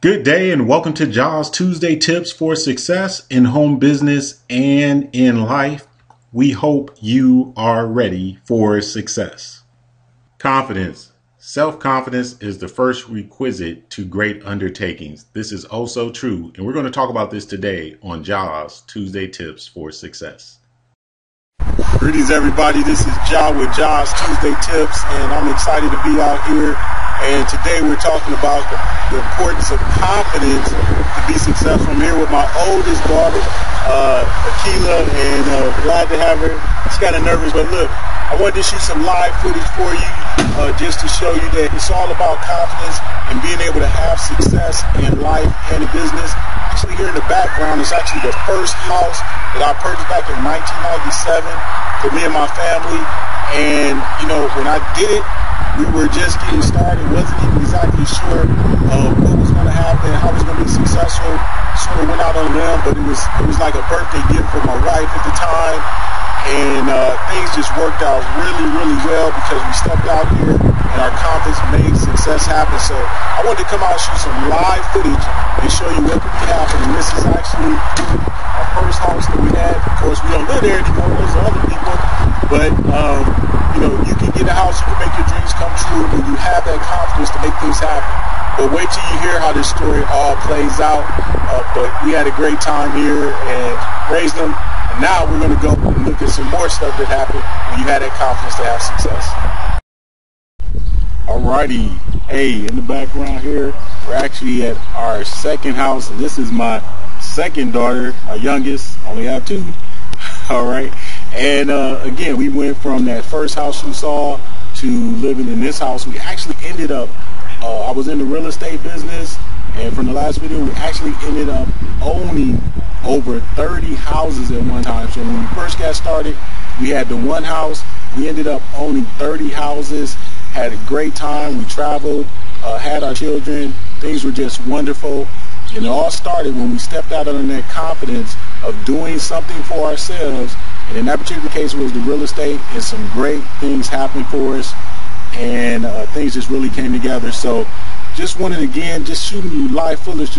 Good day and welcome to Jah's Tuesday Tips for Success in Home Business and in Life. We hope you are ready for success. Confidence. Self-confidence is the first requisite to great undertakings. This is also true, and we're going to talk about this today on Jah's Tuesday Tips for Success. Greetings everybody, this is Jah with Jah's Tuesday Tips, and I'm excited to be out here. And today we're talking about the importance of confidence to be successful. I'm here with my oldest daughter, Akila, and glad to have her. She's kind of nervous, but look, I wanted to shoot some live footage for you just to show you that it's all about confidence and being able to have success in life and in business. Actually, here in the background is actually the first house that I purchased back in 1997 for me and my family. And, you know, when I did it, we were just getting started, wasn't even exactly sure what was going to happen, how it was going to be successful. Sort of went out on a limb, but it was like a birthday gift for my wife at the time. And things just worked out really, really well because we stepped out here and our confidence made success happen. So I wanted to come out and shoot some live footage and show you what could happen. And this is actually our first house that we had. Of course, we don't live there anymore. There's other people. But, you know, you can get a house, you can make your dreams come true when you have that confidence to make things happen. But wait till you hear how this story all plays out. But we had a great time here and raised them. And now we're going to go and look at some more stuff that happened when you had that confidence to have success. Alrighty. Hey, in the background here, we're actually at our second house. And this is my second daughter, our youngest. Only have two. All right. And again, we went from that first house you saw to living in this house. We actually ended up, I was in the real estate business, and from the last video, we actually ended up owning over 30 houses at one time. So when we first got started, we had the one house. We ended up owning 30 houses, had a great time. We traveled, had our children. Things were just wonderful. And it all started when we stepped out on that confidence of doing something for ourselves. And in that particular case, it was the real estate, and some great things happened for us, and things just really came together. So just wanted, again, just shooting you live footage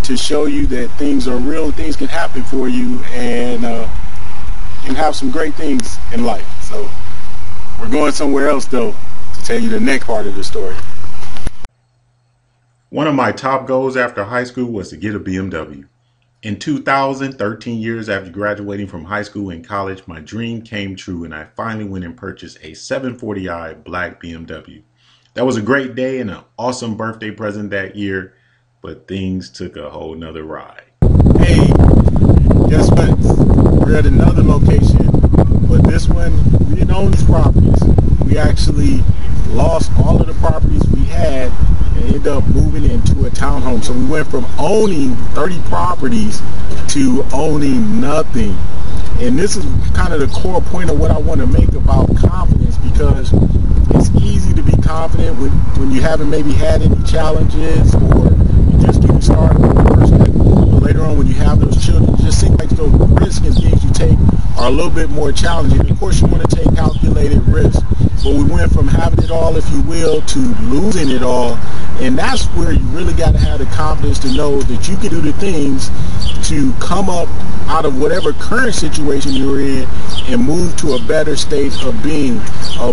to show you that things are real, things can happen for you, and have some great things in life. So we're going somewhere else, though, to tell you the next part of the story. One of my top goals after high school was to get a BMW. In 2000, 13 years after graduating from high school and college, my dream came true and I finally went and purchased a 740i black BMW. That was a great day and an awesome birthday present that year, but things took a whole nother ride. Hey, guess what? We're at another location, but this one, we didn't own these properties. We actually lost all of the properties we had and ended up moving into a townhome. So we went from owning 30 properties to owning nothing. And this is kind of the core point of what I want to make about confidence, because it's easy to be confident when you haven't maybe had any challenges, or you're just getting started with the person. But later on, when you have those children, it just seems like those risks and things you take are a little bit more challenging. Of course, you want to take calculated risks. But we went from having it all, if you will, to losing it all. And that's where you really got to have the confidence to know that you can do the things to come up out of whatever current situation you're in and move to a better state of being,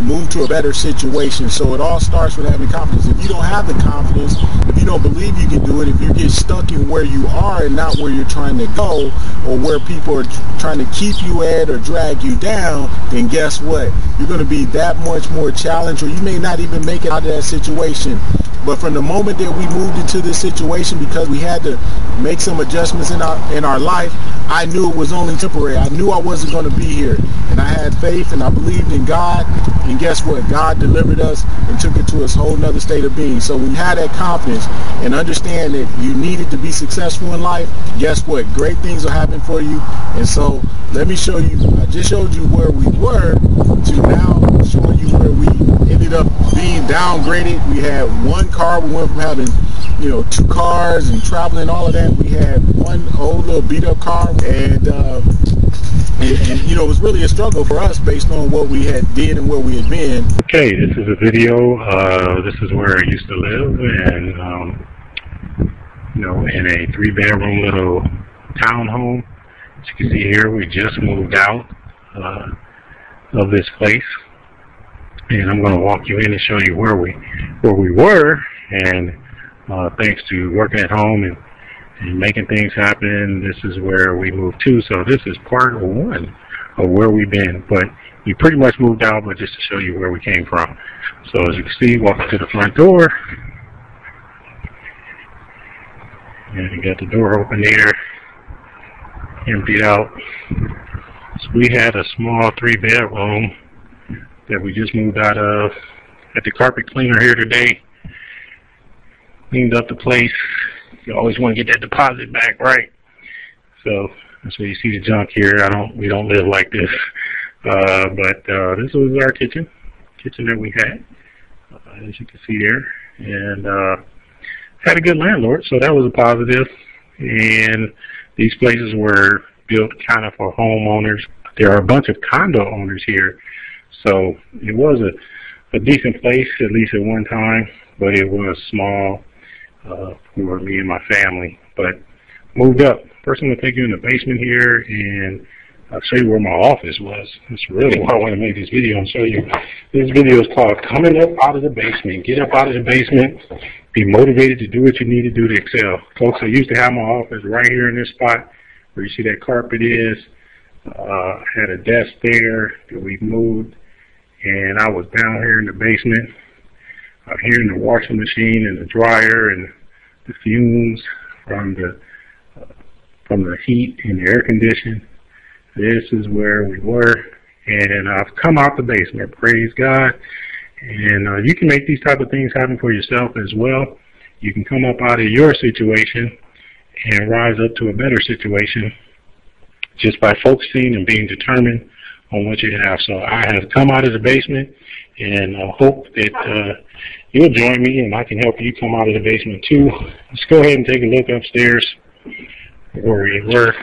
move to a better situation. So it all starts with having confidence. If you don't have the confidence, if you don't believe you can do it, if you get stuck in where you are and not where you're trying to go, or where people are trying to keep you at or drag you down, then guess what? You're going to be that much more challenged, or you may not even make it out of that situation. But from the moment that we moved into this situation, because we had to make some adjustments in our life, I knew it was only temporary. I knew I wasn't going to be here. And I had faith and I believed in God. And guess what? God delivered us and took it to a whole nother state of being. So when you have that confidence and understand that you needed to be successful in life, guess what? Great things will happen for you. And so let me show you, I just showed you where we were to now showing you where we ended up being downgraded. We had one car. We went from having, you know, two cars and traveling, all of that. We had one old little beat up car, and And you know, it was really a struggle for us based on what we had did and where we had been. Okay, this is a video. This is where I used to live, and you know, in a 3-bedroom little townhome. As you can see here, we just moved out of this place, and I'm going to walk you in and show you where we were. And thanks to working at home and making things happen, this is where we moved to. So this is part one of where we've been, but we pretty much moved out, but just to show you where we came from. So as you can see, walking to the front door, and you got the door open there, emptied out. So we had a small 3-bedroom that we just moved out of. Had the carpet cleaner here today, cleaned up the place. You always want to get that deposit back, right? So that's why you see the junk here. We don't live like this. But this was our kitchen that we had, as you can see there, and had a good landlord, so that was a positive. And these places were built kind of for homeowners. There are a bunch of condo owners here, so it was a decent place, at least at one time, but it was small for me and my family. But moved up. First I'm going to take you in the basement here, and I'll show you where my office was. That's really why I want to make this video and show you. This video is called Coming Up Out of the Basement. Get up out of the basement. Be motivated to do what you need to do to excel. Folks, I used to have my office right here in this spot where you see that carpet is. I had a desk there that we moved, and I was down here in the basement, hearing the washing machine and the dryer and the fumes from the heat and the air conditioning. This is where we were, and I've come out the basement, praise God. And you can make these type of things happen for yourself as well. You can come up out of your situation and rise up to a better situation just by focusing and being determined on what you have. So I have come out of the basement, and I hope that you'll join me and I can help you come out of the basement too. Let's go ahead and take a look upstairs where we were.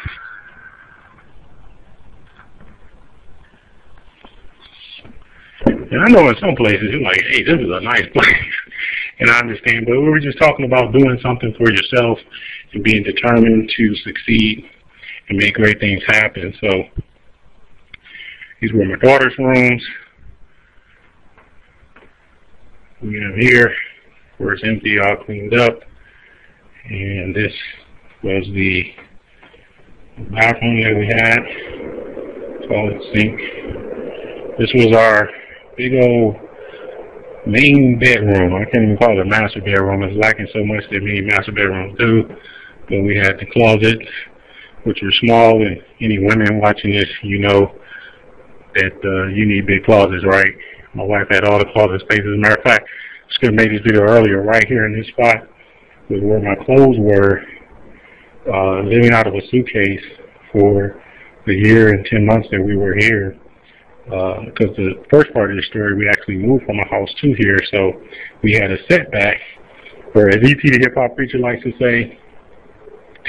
And I know in some places you're like, hey, this is a nice place. And I understand, but we were just talking about doing something for yourself and being determined to succeed and make great things happen. So these were my daughter's rooms. We have here where it's empty, all cleaned up. And this was the bathroom that we had. Toilet sink. This was our big old main bedroom. I can't even call it a master bedroom. It's lacking so much that many master bedrooms do. But we had the closet, which were small, and any women watching this, you know that you need big closets, right? My wife had all the closet space. As a matter of fact, I was going to make this video earlier. Right here in this spot was where my clothes were, living out of a suitcase for the year and 10 months that we were here. Because the first part of the story, we actually moved from a house to here, so we had a setback, or as E.T. the hip-hop preacher likes to say,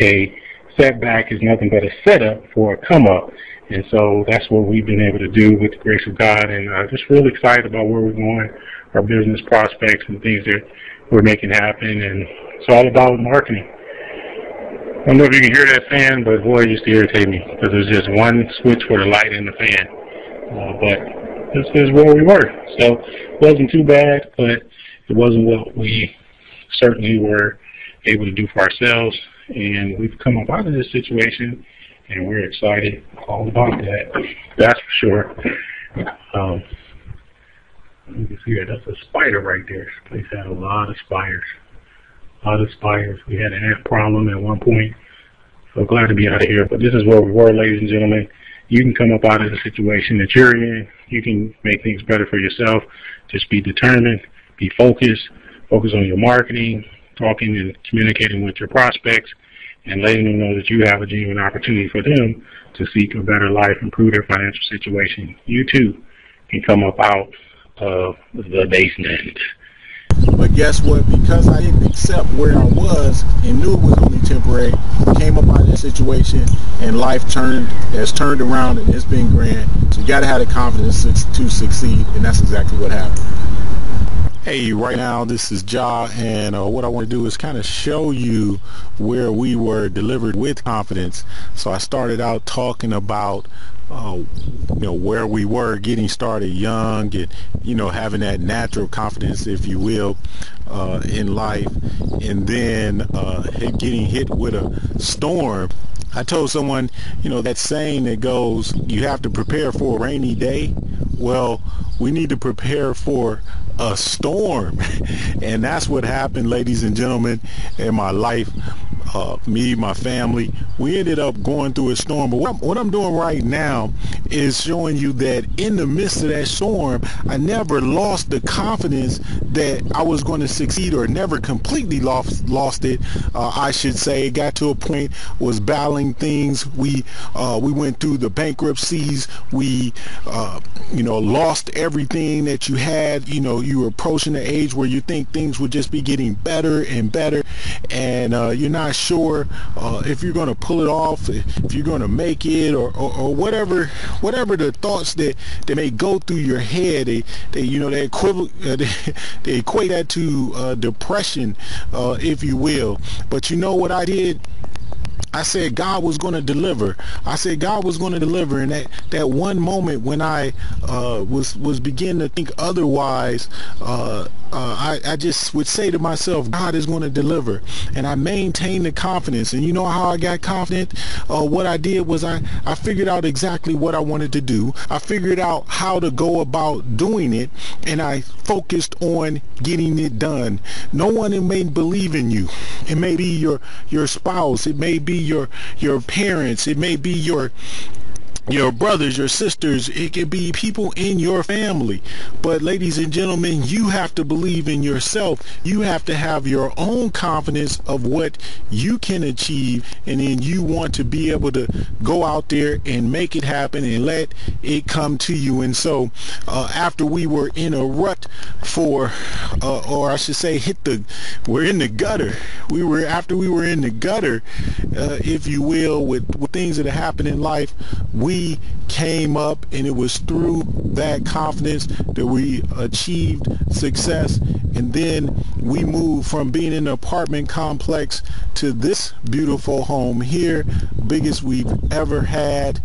a setback is nothing but a setup for a come-up. And so that's what we've been able to do with the grace of God, and just really excited about where we're going, our business prospects and things that we're making happen, and it's all about marketing. I don't know if you can hear that fan, but boy, it used to irritate me, because there's just one switch for the light and the fan. But this is where we were. So it wasn't too bad, but it wasn't what we certainly were able to do for ourselves. And we've come up out of this situation, and we're excited all about that. That's for sure. You can see that's a spider right there. This place had a lot of spiders. A lot of spiders. We had an ant problem at one point. So glad to be out of here. But this is where we were, ladies and gentlemen. You can come up out of the situation that you're in. You can make things better for yourself. Just be determined, be focused, focus on your marketing, talking and communicating with your prospects, and letting them know that you have a genuine opportunity for them to seek a better life, improve their financial situation. You too can come up out of the basement. But guess what? Because I didn't accept where I was and knew it was only temporary, came up out of that situation, and life has turned around, and it's been grand. So you got to have the confidence to succeed, and that's exactly what happened. Hey, right now this is Jah, and what I want to do is kind of show you where we were delivered with confidence. So I started out talking about where we were getting started young, and having that natural confidence, if you will, in life, and then getting hit with a storm. I told someone, that saying that goes, you have to prepare for a rainy day. Well, we need to prepare for a storm. And that's what happened, ladies and gentlemen, in my life. Me, my family, we ended up going through a storm. But what I'm doing right now is showing you that in the midst of that storm, I never lost the confidence that I was going to succeed, or never completely lost it. I should say, it got to a point, was battling things. We went through the bankruptcies. We lost everything that you had. You were approaching the age where you think things would just be getting better and better, and you're not sure if you're going to pull it off, if you're going to make it, or whatever the thoughts that may go through your head. They equate that to depression, if you will. But you know what I did? I said God was going to deliver. I said God was going to deliver. And that one moment when I was beginning to think otherwise, I just would say to myself, God is going to deliver. And I maintained the confidence. And you know how I got confident? What I did was I figured out exactly what I wanted to do. I figured out how to go about doing it. And I focused on getting it done. No one may believe in you. It may be your spouse. It may be your parents. It may be your brothers, your sisters. It could be people in your family. But ladies and gentlemen, you have to believe in yourself. You have to have your own confidence of what you can achieve, and then you want to be able to go out there and make it happen and let it come to you. And so after we were in a rut or I should say we're in the gutter. After we were in the gutter, if you will, with things that happened in life, we came up, and it was through that confidence that we achieved success. And then we moved from being in an apartment complex to this beautiful home here, biggest we've ever had.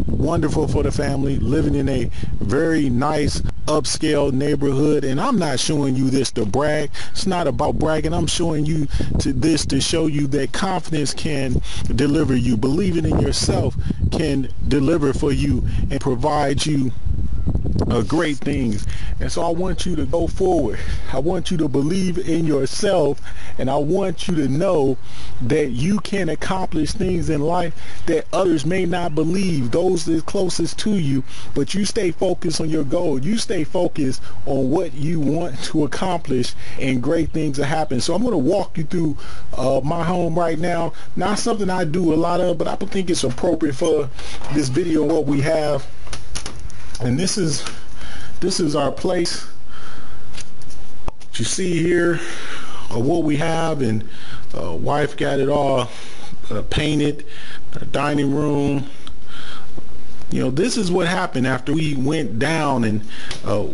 Wonderful for the family, living in a very nice upscale neighborhood. And I'm not showing you this to brag. It's not about bragging. I'm showing you this to show you that confidence can deliver you. Believing in yourself can deliver for you and provide you great things. And so I want you to go forward. I want you to believe in yourself, and I want you to know that you can accomplish things in life that others may not believe, those that are closest to you. But you stay focused on your goal. You stay focused on what you want to accomplish, and great things will happen. So I'm going to walk you through my home right now. Not something I do a lot of, but I think it's appropriate for this video and what we have. And this is our place. You see here what we have, and wife got it all painted. Our dining room. This is what happened after we went down, and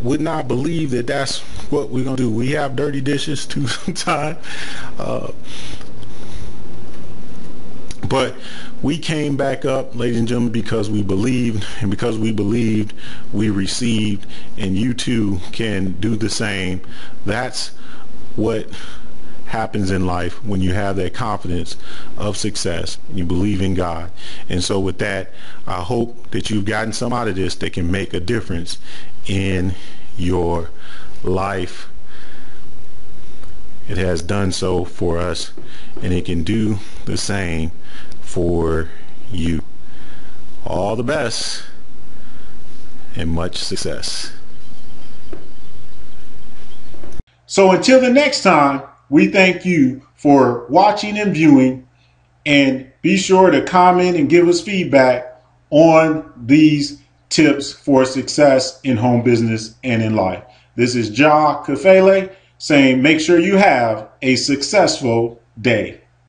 would not believe that that's what we're gonna do. We have dirty dishes too sometimes. But we came back up, ladies and gentlemen, because we believed, and because we believed, we received, and you too can do the same. That's what happens in life when you have that confidence of success. You believe in God. And so with that, I hope that you've gotten some out of this that can make a difference in your life. It has done so for us, and it can do the same for you. All the best and much success. So until the next time, we thank you for watching and viewing, and be sure to comment and give us feedback on these tips for success in home business and in life. This is Jah Kafele saying make sure you have a successful day.